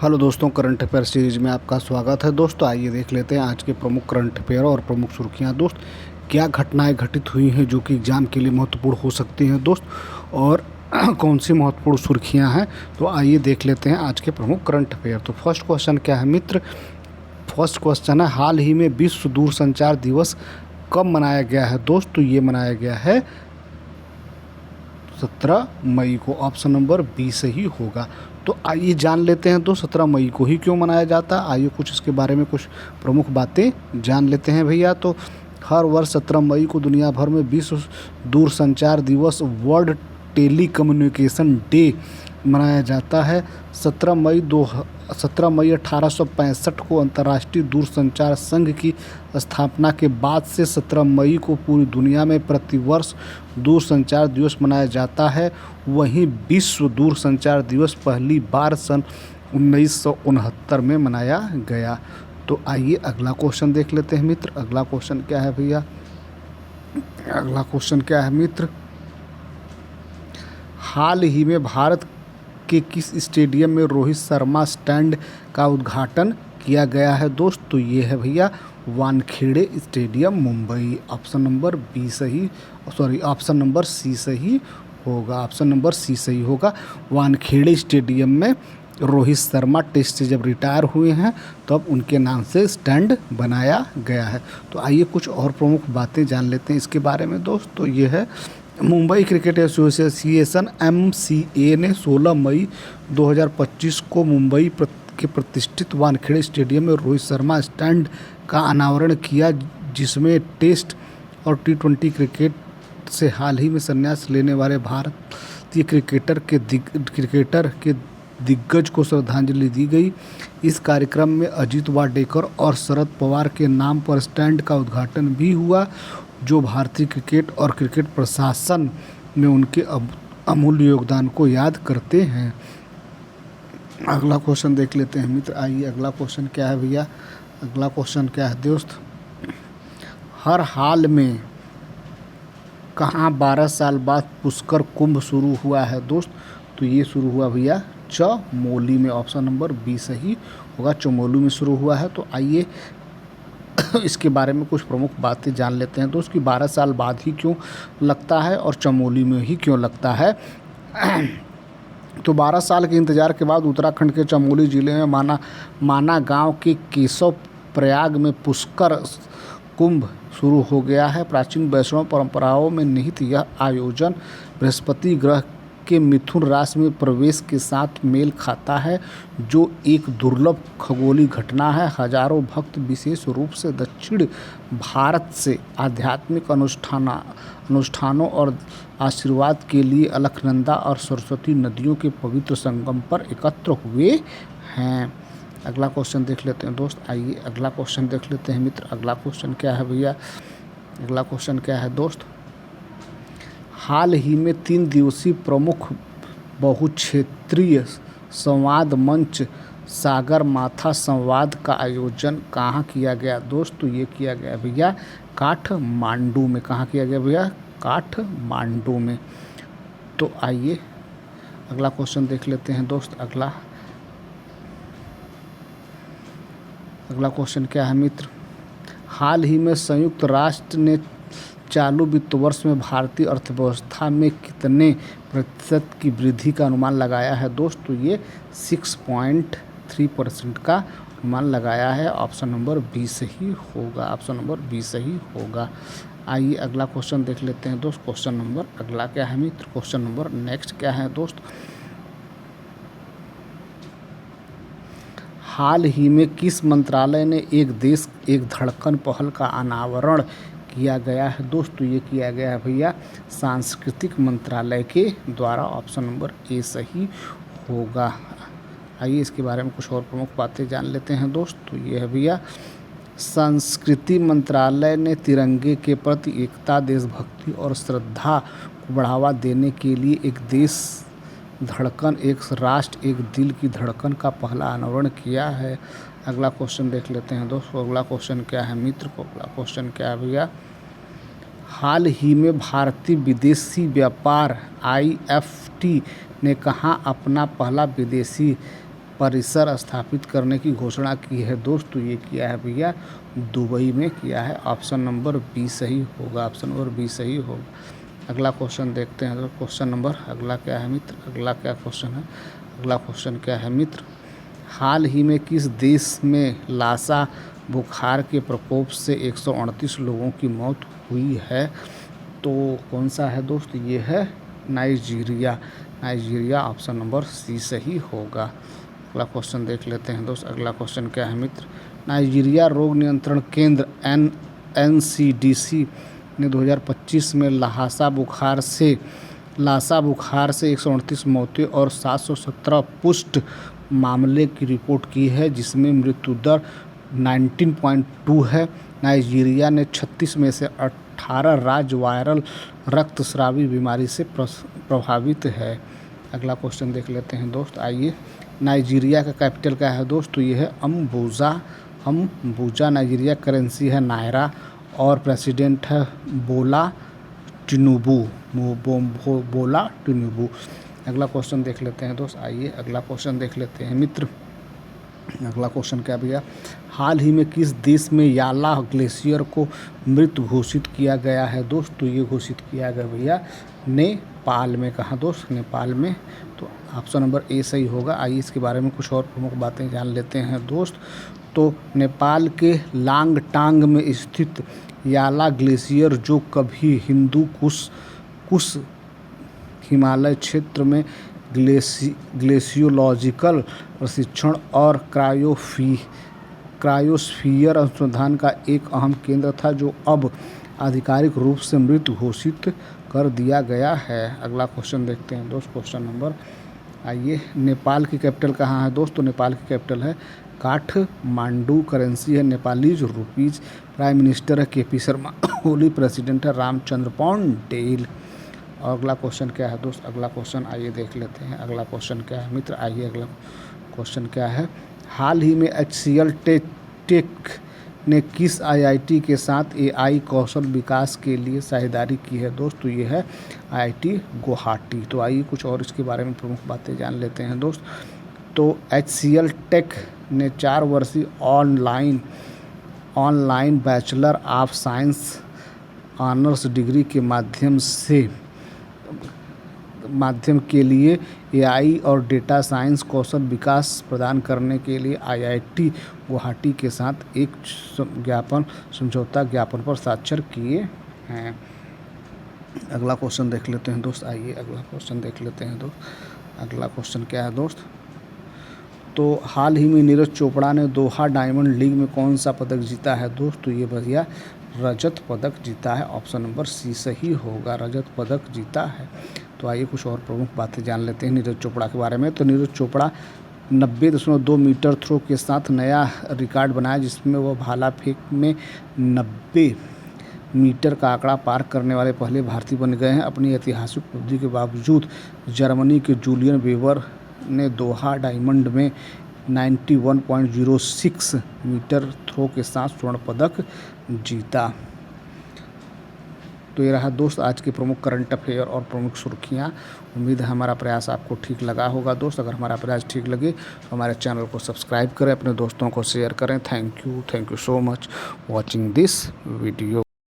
Hello दोस्तों, current affair series में आपका स्वागत है। दोस्तों आइए देख लेते हैं आज के प्रमुख करंट अफेयर और प्रमुख सुर्खियां। दोस्त क्या घटनाएं घटित हुई हैं जो कि एग्जाम के लिए महत्वपूर्ण हो सकती हैं दोस्त, और कौन सी महत्वपूर्ण सुर्खियां हैं, तो आइए देख लेते हैं आज के प्रमुख करंट अफेयर। तो फर्स्ट क्वेश्चन क्या है मित्र? फर्स्ट क्वेश्चन है, हाल ही में विश्व दूरसंचार दिवस कब मनाया गया है दोस्त? तो ये मनाया गया है 17 मई को। ऑप्शन नंबर बी सही होगा। तो आइए जान लेते हैं तो 17 मई को ही क्यों मनाया जाता है। आइए कुछ इसके बारे में कुछ प्रमुख बातें जान लेते हैं भैया। तो हर वर्ष 17 मई को दुनिया भर में विश्व दूरसंचार दिवस, वर्ल्ड टेली कम्युनिकेशन डे मनाया जाता है। 17 मई 1865 को अंतर्राष्ट्रीय दूरसंचार संघ की स्थापना के बाद से 17 मई को पूरी दुनिया में प्रतिवर्ष दूरसंचार दिवस मनाया जाता है। वहीं विश्व दूरसंचार दिवस पहली बार सन 1969 में मनाया गया। तो आइए अगला क्वेश्चन देख लेते हैं मित्र। अगला क्वेश्चन क्या है भैया? अगला क्वेश्चन क्या है मित्र? हाल ही में भारत के किस स्टेडियम में रोहित शर्मा स्टैंड का उद्घाटन किया गया है दोस्त? तो ये है भैया Wankhede stadium, Mumbai. Option number option number C सही होगा। ऑप्शन नंबर सी सही होगा। वानखेड़े स्टेडियम में रोहित शर्मा टेस्ट से जब रिटायर हुए हैं तब उनके नाम से स्टैंड बनाया गया है। तो आइए कुछ और प्रमुख बातें जान लेते हैं इसके बारे में दोस्त। तो ये है, मुंबई क्रिकेट एसोसिएशन MCA ने 16 मई 2025 को मुंबई के प्रतिष्ठित वानखेड़े स्टेडियम में रोहित शर्मा स्टैंड का अनावरण किया, जिसमें टेस्ट और T20 क्रिकेट से हाल ही में संन्यास लेने वाले भारतीय क्रिकेटर के दिग्गज को श्रद्धांजलि दी गई। इस कार्यक्रम में अजीत वाडेकर और शरद पवार के नाम पर स्टैंड का उद्घाटन भी हुआ, जो भारतीय क्रिकेट और क्रिकेट प्रशासन में उनके अमूल्य योगदान को याद करते हैं। अगला क्वेश्चन देख लेते हैं मित्र। आइए अगला क्वेश्चन क्या है भैया? अगला क्वेश्चन क्या है दोस्त? हर हाल में कहाँ 12 साल बाद पुष्कर कुंभ शुरू हुआ है दोस्त? तो ये शुरू हुआ भैया चमोली में। ऑप्शन नंबर बी सही होगा, चमोली में शुरू हुआ है। तो आइए इसके बारे में कुछ प्रमुख बातें जान लेते हैं। तो उसकी 12 साल बाद ही क्यों लगता है और चमोली में ही क्यों लगता है? तो 12 साल के इंतजार के बाद उत्तराखंड के चमोली जिले में माना गांव के केशव प्रयाग में पुष्कर कुंभ शुरू हो गया है। प्राचीन वैष्णव परंपराओं में निहित यह आयोजन बृहस्पति ग्रह के मिथुन राशि में प्रवेश के साथ मेल खाता है, जो एक दुर्लभ खगोलीय घटना है। हजारों भक्त विशेष रूप से दक्षिण भारत से आध्यात्मिक अनुष्ठानों और आशीर्वाद के लिए अलकनंदा और सरस्वती नदियों के पवित्र संगम पर एकत्र हुए हैं। अगला क्वेश्चन देख लेते हैं दोस्त। आइए अगला क्वेश्चन देख लेते हैं मित्र। अगला क्वेश्चन क्या है भैया? अगला क्वेश्चन क्या है दोस्त? हाल ही में 3 दिवसीय प्रमुख बहुक्षेत्रीय संवाद मंच सागरमाथा संवाद का आयोजन कहाँ किया गया दोस्त? तो ये किया गया भैया काठमांडू में। कहाँ किया गया भैया? काठमांडू में। तो आइए अगला क्वेश्चन देख लेते हैं दोस्त। अगला क्वेश्चन क्या है मित्र? हाल ही में संयुक्त राष्ट्र ने चालू वित्त वर्ष में भारतीय अर्थव्यवस्था में कितने प्रतिशत की वृद्धि का अनुमान लगाया है दोस्त? तो ये 6.3% का अनुमान लगाया है। ऑप्शन नंबर बी सही होगा। ऑप्शन नंबर बी सही होगा। आइए अगला क्वेश्चन देख लेते हैं दोस्त। क्वेश्चन नंबर अगला क्या है मित्र? क्वेश्चन नंबर नेक्स्ट क्या है दोस्त? हाल ही में किस मंत्रालय ने एक देश एक धड़कन पहल का अनावरण किया गया है दोस्त? तो ये किया गया है भैया सांस्कृतिक मंत्रालय के द्वारा। ऑप्शन नंबर ए सही होगा। आइए इसके बारे में कुछ और प्रमुख बातें जान लेते हैं दोस्त। तो ये है भैया, संस्कृति मंत्रालय ने तिरंगे के प्रति एकता, देशभक्ति और श्रद्धा को बढ़ावा देने के लिए एक देश धड़कन एक राष्ट्र एक दिल की धड़कन का पहला अनावरण किया है। अगला क्वेश्चन देख लेते हैं दोस्तों। अगला क्वेश्चन क्या है मित्र? अगला क्वेश्चन क्या है भैया? हाल ही में भारतीय विदेशी व्यापार IFT ने कहाँ अपना पहला विदेशी परिसर स्थापित करने की घोषणा की है दोस्त? तो ये किया है भैया दुबई में किया है। ऑप्शन नंबर बी सही होगा, ऑप्शन नंबर बी सही होगा। अगला क्वेश्चन देखते हैं। तो क्वेश्चन नंबर अगला क्या है मित्र? अगला क्या क्वेश्चन है? अगला क्वेश्चन क्या है मित्र? हाल ही में किस देश में लासा बुखार के प्रकोप से 138 लोगों की मौत हुई है? तो कौन सा है दोस्त? ये है Nigeria. Nigeria option number C सही होगा। अगला क्वेश्चन देख लेते हैं दोस्त। अगला क्वेश्चन क्या है मित्र? नाइजीरिया रोग नियंत्रण केंद्र NCDC ने 2025 में लासा बुखार से 138 मौतें और 717 पुष्ट मामले की रिपोर्ट की है, जिसमें मृत्यु दर 19.2 है। नाइजीरिया ने 36 में से 18 राज्य वायरल रक्तस्रावी बीमारी से प्रभावित है। अगला क्वेश्चन देख लेते हैं दोस्त। आइए, नाइजीरिया का कैपिटल क्या है दोस्त? तो ये है अम्बुजा। नाइजीरिया करेंसी है नायरा और प्रेसिडेंट है बोला टिनुबू। अगला क्वेश्चन देख लेते हैं दोस्त। आइए अगला क्वेश्चन देख लेते हैं मित्र। अगला क्वेश्चन क्या भैया? हाल ही में किस देश में याला ग्लेशियर को मृत घोषित किया गया है दोस्त? तो ये घोषित किया गया भैया नेपाल में। कहाँ दोस्त? नेपाल में। तो ऑप्शन नंबर ए सही होगा। आइए इसके बारे में कुछ और प्रमुख बातें जान लेते हैं दोस्त। तो नेपाल के लांगटांग में स्थित याला ग्लेशियर, जो कभी हिंदू कुश हिमालय क्षेत्र में ग्लेशियोलॉजिकल प्रशिक्षण और क्रायोस्फीयर अनुसंधान का एक अहम केंद्र था, जो अब आधिकारिक रूप से मृत घोषित कर दिया गया है। अगला क्वेश्चन देखते हैं दोस्त। क्वेश्चन नंबर आइए, नेपाल की कैपिटल कहाँ है दोस्त? तो नेपाल की कैपिटल है काठमांडू। करेंसी है नेपालीज रुपीज। प्राइम मिनिस्टर है KP शर्मा ओली। प्रेसिडेंट है रामचंद्र पौंडेल। और अगला क्वेश्चन क्या है दोस्त? अगला क्वेश्चन आइए देख लेते हैं। अगला क्वेश्चन क्या है मित्र? आइए अगला क्वेश्चन क्या है? हाल ही में HCL टेक ने किस IIT के साथ AI कौशल विकास के लिए साझेदारी की है दोस्त? तो ये है IIT गुवाहाटी। तो आइए कुछ और इसके बारे में प्रमुख बातें जान लेते हैं दोस्त। तो HCL टेक ने 4 वर्षीय online bachelor of science honours degree के माध्यम के लिए AI और डेटा साइंस कौशल विकास प्रदान करने के लिए IIT गुवाहाटी के साथ एक समझौता ज्ञापन पर हस्ताक्षर किए हैं। अगला क्वेश्चन देख लेते हैं दोस्त। आइए अगला क्वेश्चन देख लेते हैं दोस्त। अगला क्वेश्चन क्या है दोस्त? तो हाल ही में नीरज चोपड़ा ने दोहा डायमंड लीग में कौन सा पदक जीता है दोस्त? तो ये भैया रजत पदक जीता है। ऑप्शन नंबर सी सही होगा, रजत पदक जीता है। तो आइए कुछ और प्रमुख बातें जान लेते हैं नीरज चोपड़ा के बारे में। तो नीरज चोपड़ा 90.2 मीटर थ्रो के साथ नया रिकॉर्ड बनाया, जिसमें वह भाला फेंक में 90 मीटर का आंकड़ा पार करने वाले पहले भारतीय बन गए हैं। अपनी ऐतिहासिक उपलब्धि के बावजूद जर्मनी के जूलियन वेबर ने दोहा डायमंड में 91.06 मीटर थ्रो के साथ स्वर्ण पदक जीता। तो ये रहा दोस्त आज के प्रमुख करंट अफेयर और प्रमुख सुर्खियाँ। उम्मीद है हमारा प्रयास आपको ठीक लगा होगा दोस्त। अगर हमारा प्रयास ठीक लगे तो हमारे चैनल को सब्सक्राइब करें, अपने दोस्तों को शेयर करें। Thank you so much watching this video.